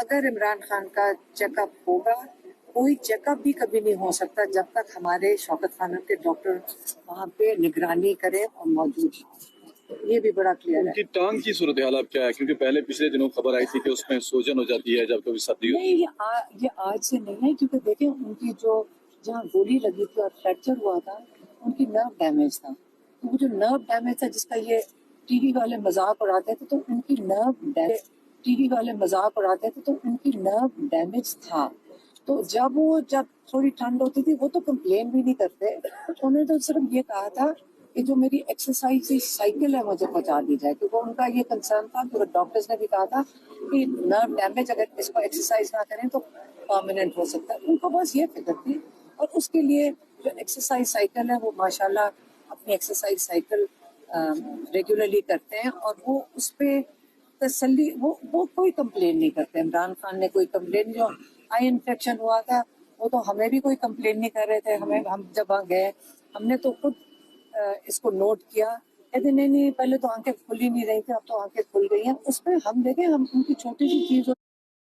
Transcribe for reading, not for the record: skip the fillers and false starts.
اگر عمران خان کا check up ہوگا، کوئی چیک اپ بھی کبھی نہیں ہو سکتا جب تک ہمارے شوکت خانم کے ڈاکٹر وہاں پہ نگرانی کرے اور موجود ہوں۔ یہ بھی بڑا کلیئر ہے۔ ان کی ٹانگ کی صورتحال اب کیا ہے؟ کیونکہ پہلے پچھلے دنوں خبر آئی تھی کہ اس میں سوجن ہو جاتی ہے جب کبھی سردی ہوتی ہے۔ نہیں، یہ آج سے نہیں ہے، کیونکہ دیکھیں ان کی جو جہاں گولی لگی تھی اور فریکچر ہوا تھا ان کی نرو ڈیمیج تھا، تو وہ جو نرو ڈیمیج تھا جس کا یہ ٹی وی والے مذاق اڑاتے تھے، تو ان کی نرو ڈیمیج تھا۔ تو جب تھوڑی ٹھنڈ ہوتی تھی وہ تو کمپلین بھی نہیں کرتے، انہوں نے تو صرف یہ کہا تھا کہ جو میری ایکسرسائز سائیکل ہے مجھے پہنچا دی جائے، کیونکہ ان کا یہ کنسرن تھا، کیونکہ ڈاکٹرز نے بھی کہا تھا کہ نرو ڈیمیج اگر اس کو ایکسرسائز نہ کریں تو پرماننٹ ہو سکتا ہے۔ ان کو بس یہ فکر تھی، اور اس کے لیے جو ایکسرسائز سائیکل ہے وہ ماشاءاللہ اپنی ایکسرسائز سائیکل ریگولرلی کرتے ہیں، اور وہ اس پہ تسلی وہ کوئی کمپلین نہیں کرتے۔ عمران خان نے کوئی کمپلین، جو آئی انفیکشن ہوا تھا وہ تو ہمیں بھی کوئی کمپلین نہیں کر رہے تھے، ہم جب وہاں گئے ہم نے تو خود اس کو نوٹ کیا، کہتے نہیں پہلے تو آنکھیں کھل ہی نہیں رہی تھی، اب تو آنکھیں کھل گئی ہیں۔ اس پہ ہم دیکھیں، ہم ان کی چھوٹی سی چیز